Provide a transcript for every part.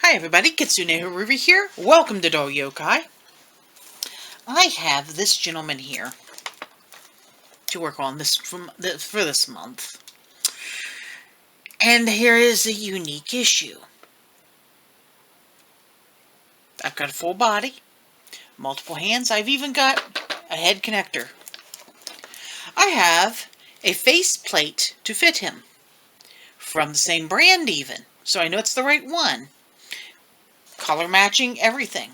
Hi everybody, Kitsune Haruvi here. Welcome to Doll Yokai. I have this gentleman here to work on for this month. And here is a unique issue. I've got a full body, multiple hands. I've even got a head connector. I have a face plate to fit him. From the same brand even, so I know it's the right one. Color matching, everything.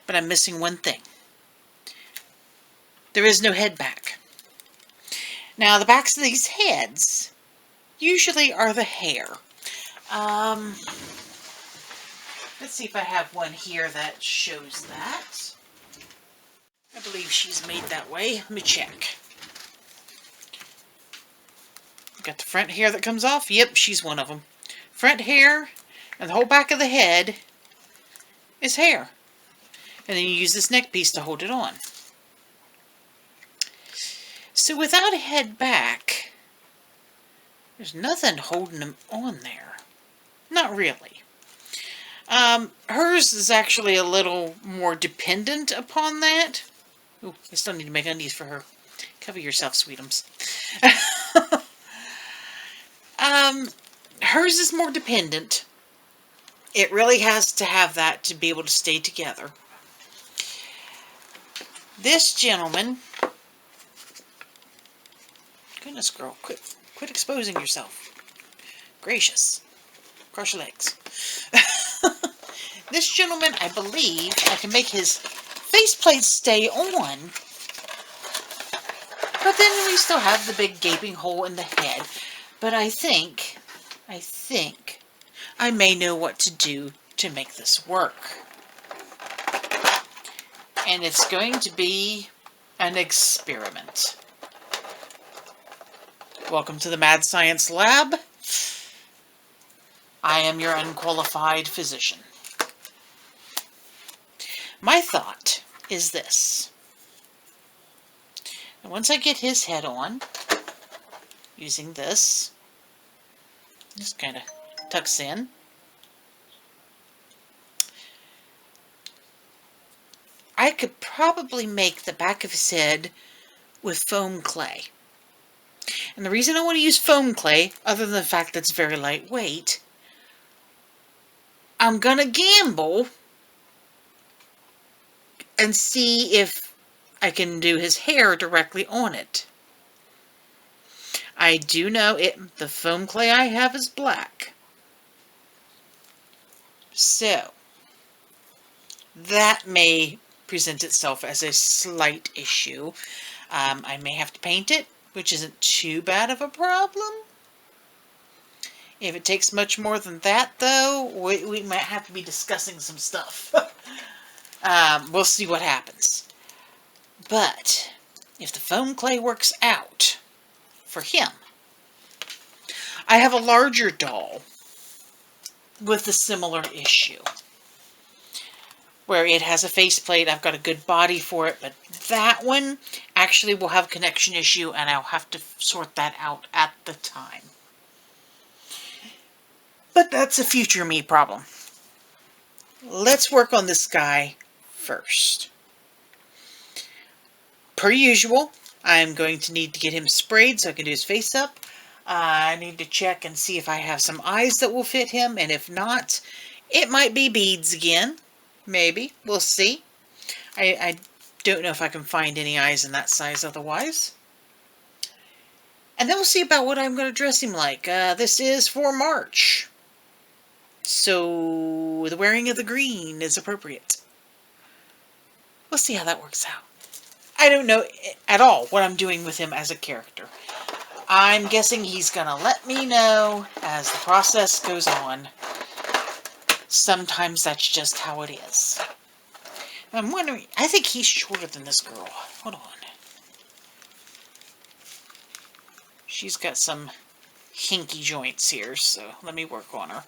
But I'm missing one thing. There is no head back. Now, the backs of these heads usually are the hair. Let's see if I have one here that shows that. I believe she's made that way. Let me check. Got the front hair that comes off. Yep, she's one of them. Front hair and the whole back of the head is hair. And then you use this neck piece to hold it on. So without a head back, there's nothing holding him on there. Not really. Hers is actually a little more dependent upon that. Ooh, I still need to make undies for her. Cover yourself, sweetums. Hers is more dependent. It really has to have that to be able to stay together. This gentleman... Goodness, girl, quit exposing yourself. Gracious. Cross your legs. This gentleman, I believe, I can make his faceplate stay on. But then we still have the big gaping hole in the head. But I think I may know what to do to make this work. And it's going to be an experiment. Welcome to the Mad Science Lab. I am your unqualified physician. My thought is this. And once I get his head on, using this, just kind of tucks in. I could probably make the back of his head with foam clay. And the reason I want to use foam clay, other than the fact that it's very lightweight, I'm going to gamble and see if I can do his hair directly on it. I do know the foam clay I have is black. So, that may present itself as a slight issue. I may have to paint it, which isn't too bad of a problem. If it takes much more than that, though, we might have to be discussing some stuff. We'll see what happens. But, if the foam clay works out for him, I have a larger doll with a similar issue, where it has a faceplate. I've got a good body for it, but that one actually will have a connection issue, and I'll have to sort that out at the time. But that's a future me problem. Let's work on this guy first. Per usual, I'm going to need to get him sprayed so I can do his face up. I need to check and see if I have some eyes that will fit him, and if not, it might be beads again. Maybe. We'll see. I don't know if I can find any eyes in that size otherwise. And then we'll see about what I'm going to dress him like. This is for March, so the wearing of the green is appropriate. We'll see how that works out. I don't know at all what I'm doing with him as a character. I'm guessing he's going to let me know as the process goes on. Sometimes that's just how it is. I'm wondering, I think he's shorter than this girl. Hold on. She's got some hinky joints here, so let me work on her.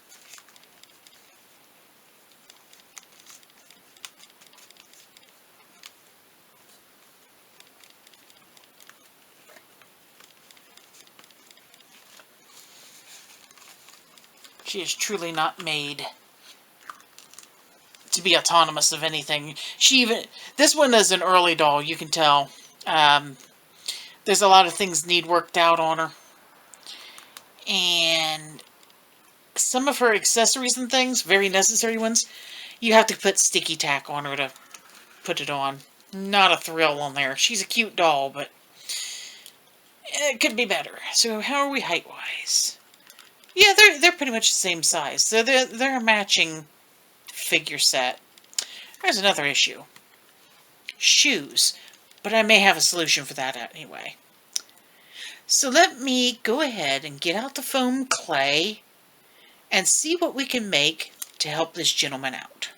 She is truly not made to be autonomous of anything. This one is an early doll, you can tell. There's a lot of things need worked out on her. And some of her accessories and things, very necessary ones, you have to put sticky tack on her to put it on. Not a thrill on there. She's a cute doll, but it could be better. So how are we height-wise? Yeah, they're pretty much the same size. So they're a matching figure set. There's another issue. Shoes. But I may have a solution for that anyway. So let me go ahead and get out the foam clay and see what we can make to help this gentleman out.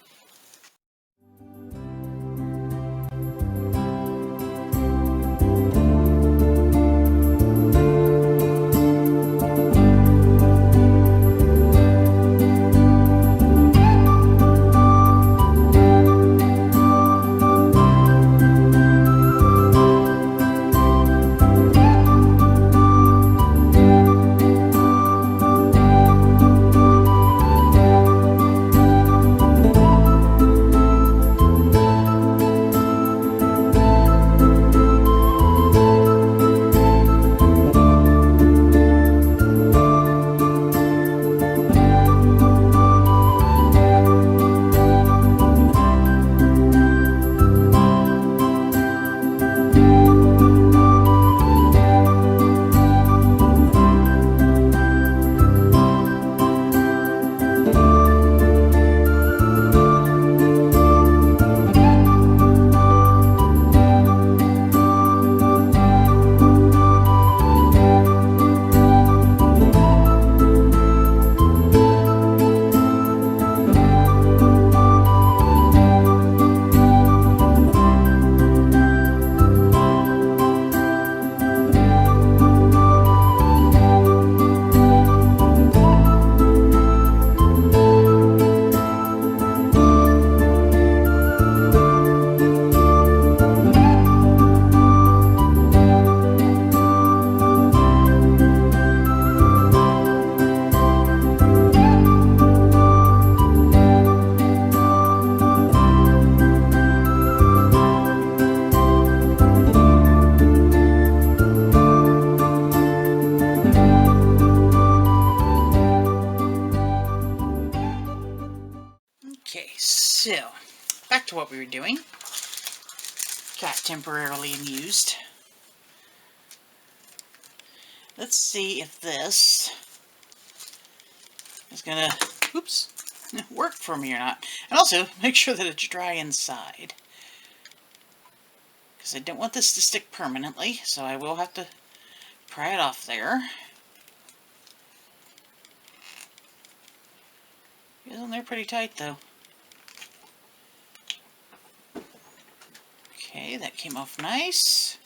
So, back to what we were doing. Got temporarily amused. Let's see if this is gonna, work for me or not. And also, make sure that it's dry inside. Because I don't want this to stick permanently, so I will have to pry it off there. It's on there pretty tight though. Okay, that came off nice.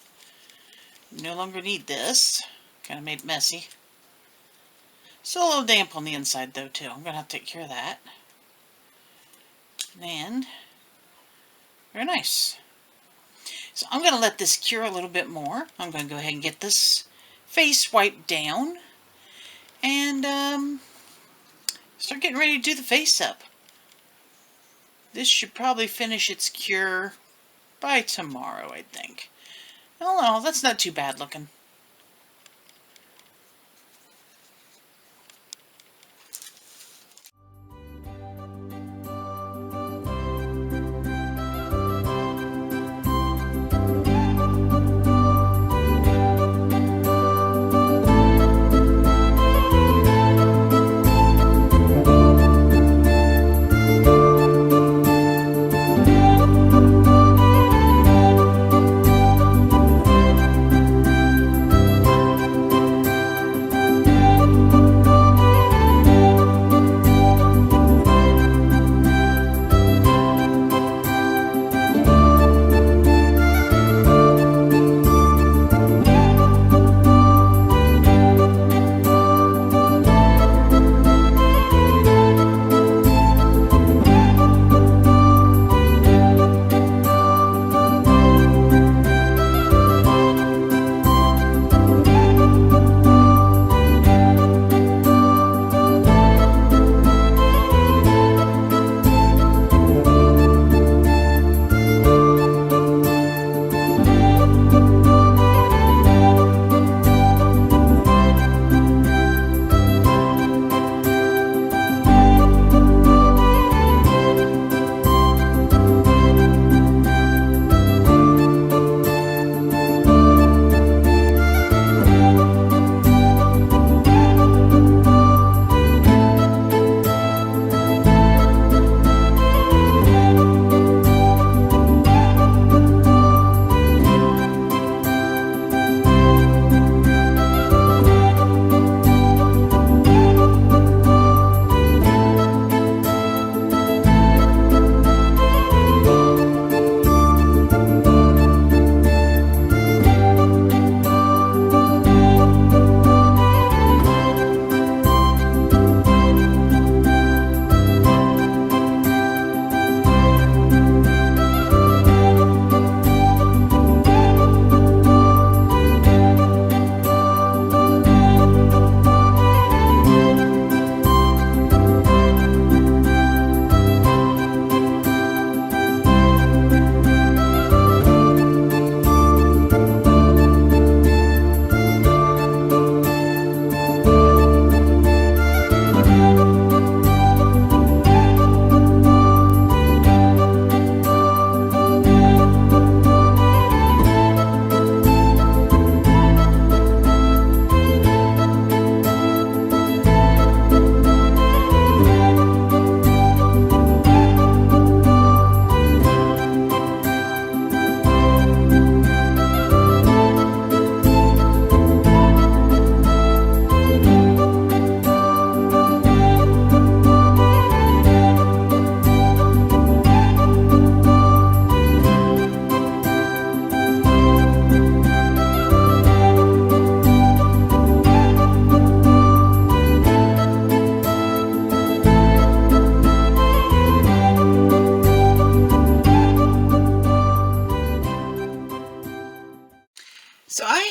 No longer need this. Kind of made it messy. Still a little damp on the inside though too. I'm going to have to take care of that. And very nice. So I'm going to let this cure a little bit more. I'm going to go ahead and get this face wiped down. And start getting ready to do the face up. This should probably finish its cure by tomorrow, I think. Oh no, that's not too bad looking.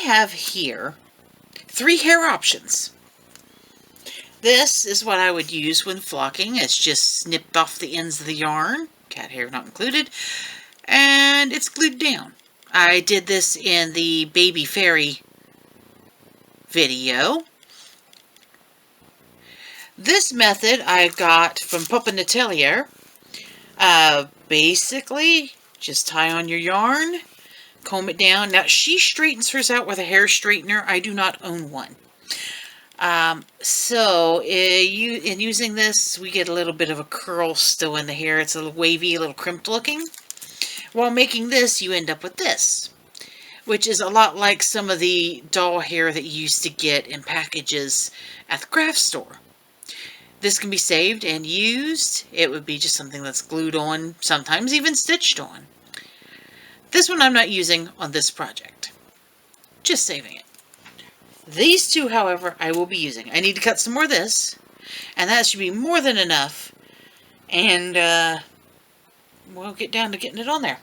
have here 3 hair options. This is what I would use when flocking. It's just snipped off the ends of the yarn, cat hair not included, and it's glued down. I did this in the baby fairy video. This method I got from Papa Natelier. Basically, just tie on your yarn, comb it down. Now, she straightens hers out with a hair straightener. I do not own one. In using this, we get a little bit of a curl still in the hair. It's a little wavy, a little crimped looking. While making this, you end up with this, which is a lot like some of the doll hair that you used to get in packages at the craft store. This can be saved and used. It would be just something that's glued on, sometimes even stitched on. This one I'm not using on this project. Just saving it. These 2, however, I will be using. I need to cut some more of this, and that should be more than enough. And we'll get down to getting it on there.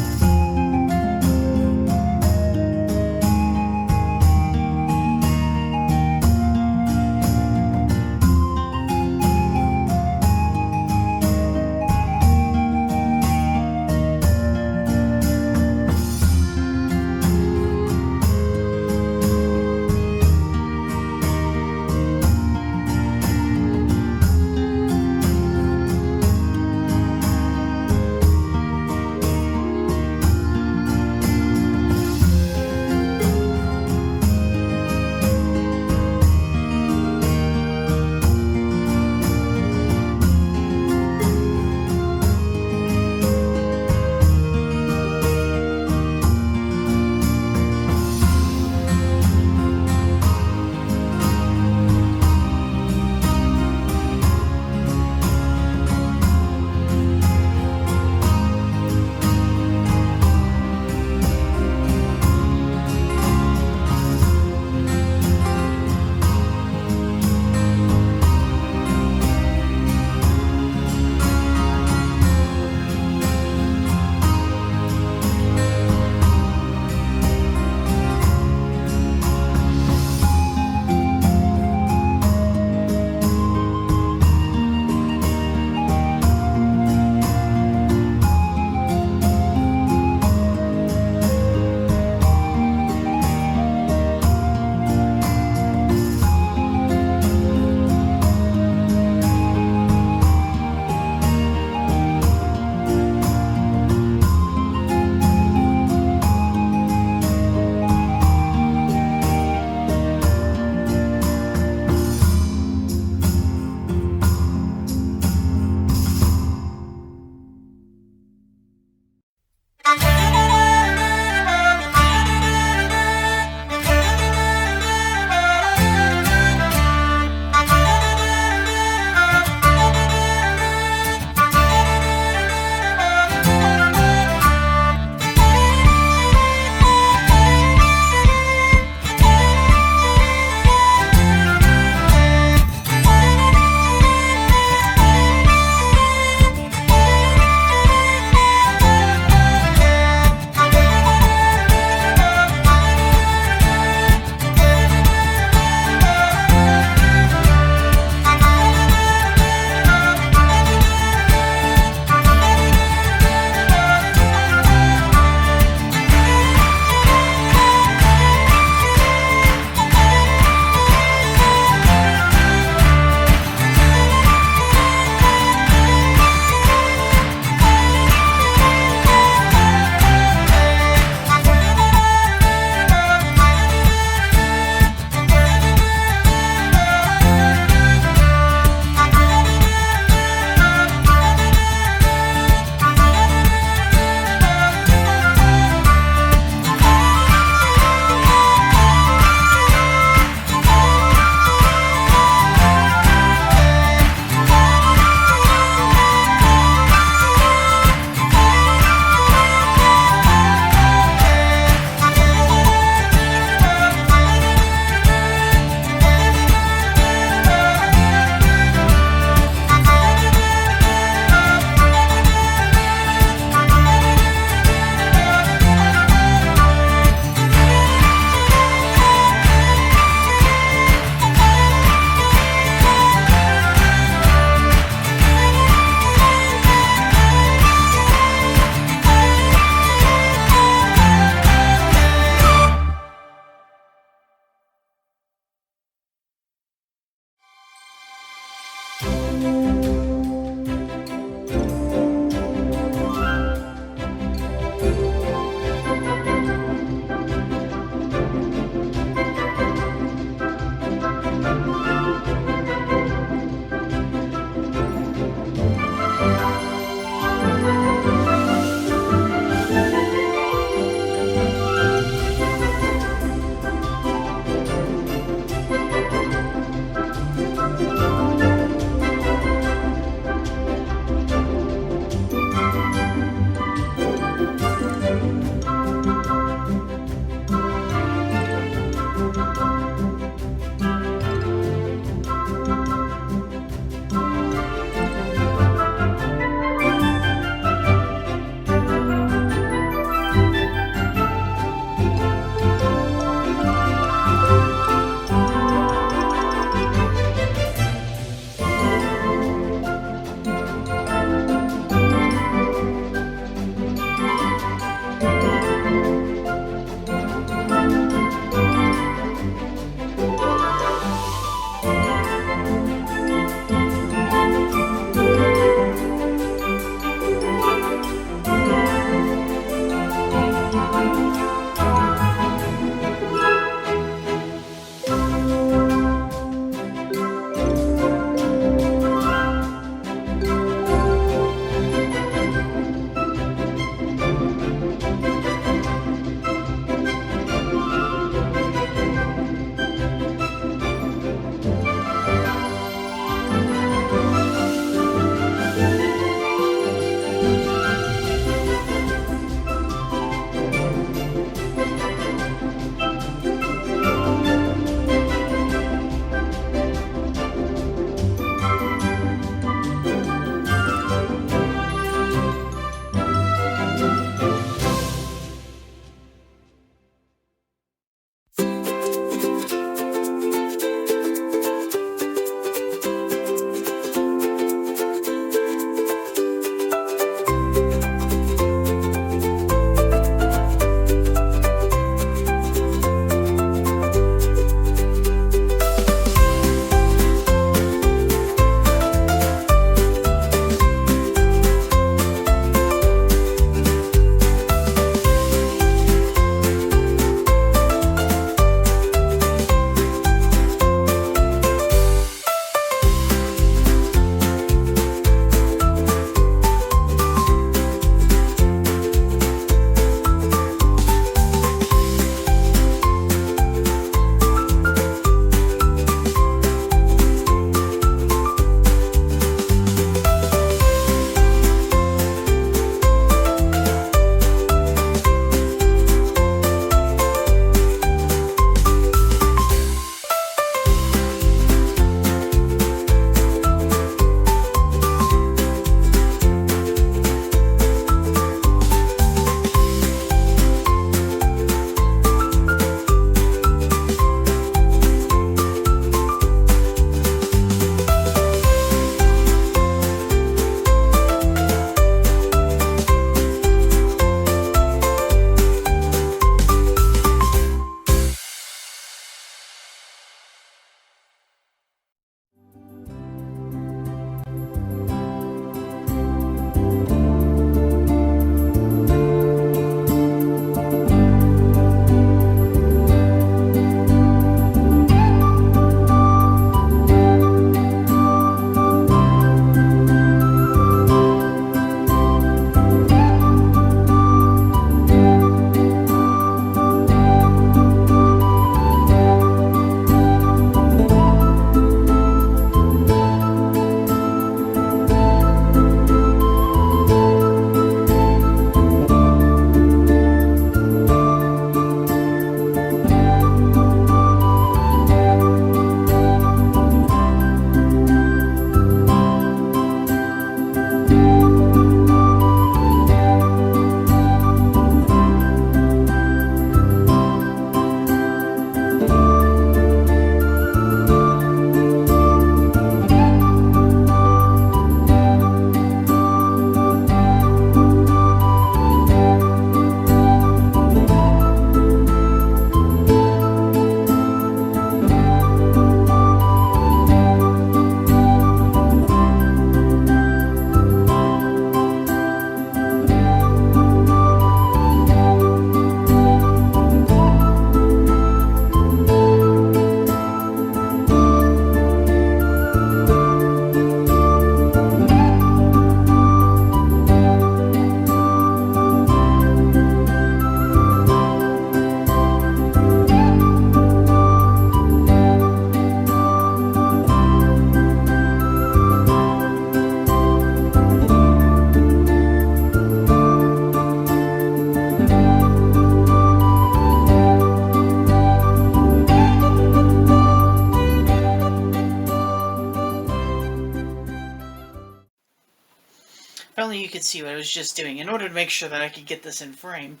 only you could see what I was just doing in order to make sure that I could get this in frame.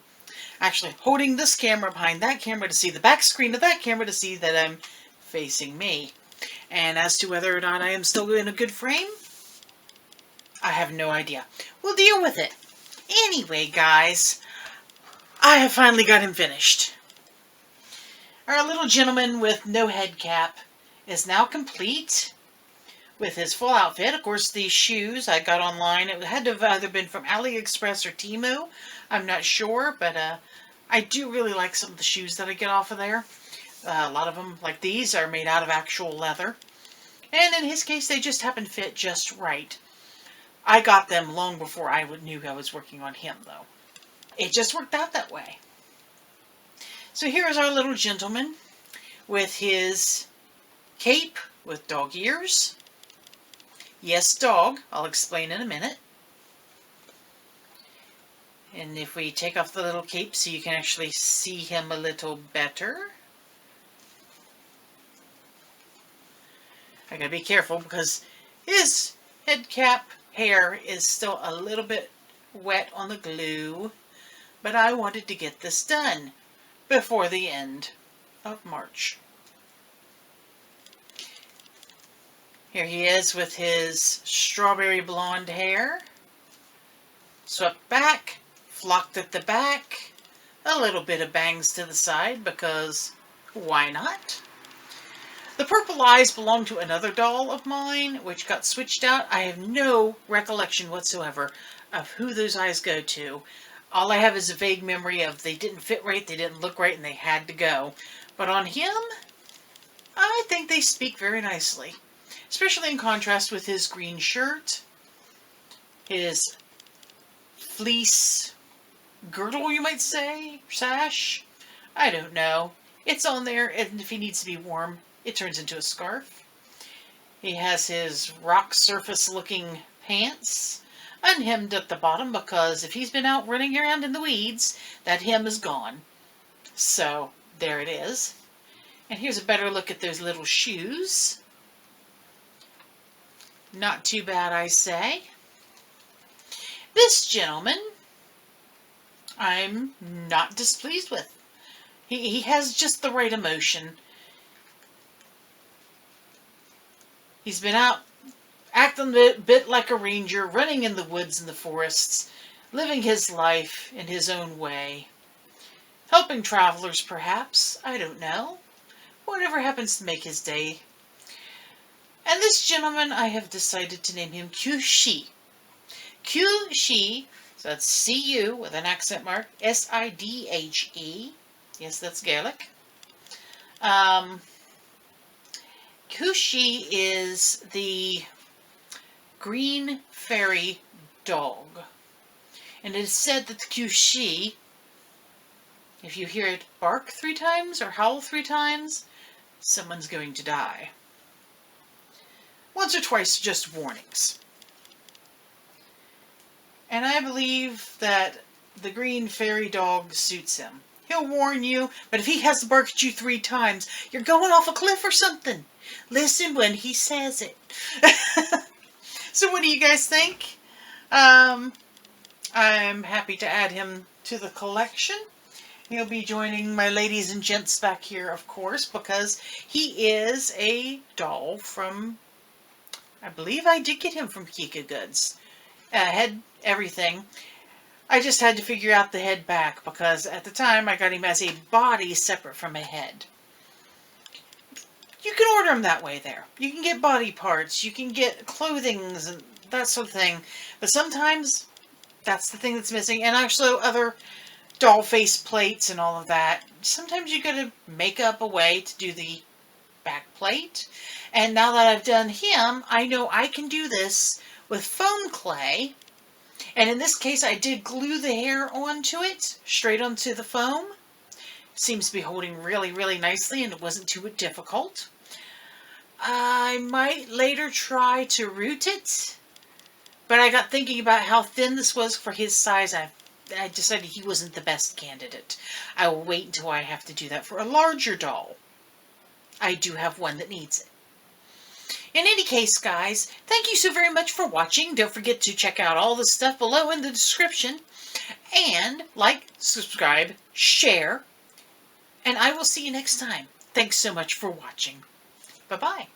Actually, holding this camera behind that camera to see the back screen of that camera to see that I'm facing me. And as to whether or not I am still in a good frame, I have no idea. We'll deal with it. Anyway, guys, I have finally got him finished. Our little gentleman with no head cap is now complete with his full outfit. Of course, these shoes I got online. It had to have either been from AliExpress or Temu. I'm not sure, but I do really like some of the shoes that I get off of there. A lot of them, like these, are made out of actual leather. And in his case, they just happen to fit just right. I got them long before I knew I was working on him, though. It just worked out that way. So here is our little gentleman with his cape with dog ears. Yes, dog. I'll explain in a minute. And if we take off the little cape so you can actually see him a little better. I gotta be careful because his head cap hair is still a little bit wet on the glue. But I wanted to get this done before the end of March. Here he is with his strawberry blonde hair, swept back, flocked at the back, a little bit of bangs to the side because why not? The purple eyes belong to another doll of mine, which got switched out. I have no recollection whatsoever of who those eyes go to. All I have is a vague memory of they didn't fit right, they didn't look right, and they had to go. But on him, I think they speak very nicely. Especially in contrast with his green shirt, his fleece girdle, you might say, sash. I don't know. It's on there, and if he needs to be warm, it turns into a scarf. He has his rock surface looking pants, unhemmed at the bottom, because if he's been out running around in the weeds, that hem is gone. So, there it is. And here's a better look at those little shoes. Not too bad, I say. This gentleman, I'm not displeased with. He has just the right emotion. He's been out acting a bit like a ranger, running in the woods and the forests, living his life in his own way. Helping travelers, perhaps. I don't know. Whatever happens to make his day. And this gentleman, I have decided to name him Q-Shi. Q-Shi, so that's C-U with an accent mark, S-I-D-H-E. Yes, that's Gaelic. Q-Shi is the green fairy dog. And it is said that the Q-Shi, if you hear it bark 3 times or howl 3 times, someone's going to die. Once or twice, just warnings. And I believe that the green fairy dog suits him. He'll warn you, but if he has to bark at you 3 times, you're going off a cliff or something. Listen when he says it. So what do you guys think? I'm happy to add him to the collection. He'll be joining my ladies and gents back here, of course, because he is a doll from, I believe I did get him from Kika Goods. Head, everything. I just had to figure out the head back, because at the time I got him as a body separate from a head. You can order them that way there. You can get body parts, you can get clothings, and that sort of thing. But sometimes, that's the thing that's missing. And actually other doll face plates and all of that. Sometimes you gotta make up a way to do the back plate. And now that I've done him, I know I can do this with foam clay. And in this case, I did glue the hair onto it, straight onto the foam. Seems to be holding really, really nicely, and it wasn't too difficult. I might later try to root it, but I got thinking about how thin this was for his size. I decided he wasn't the best candidate. I will wait until I have to do that for a larger doll. I do have one that needs it. In any case, guys, thank you so very much for watching. Don't forget to check out all the stuff below in the description. And like, subscribe, share, and I will see you next time. Thanks so much for watching. Bye-bye.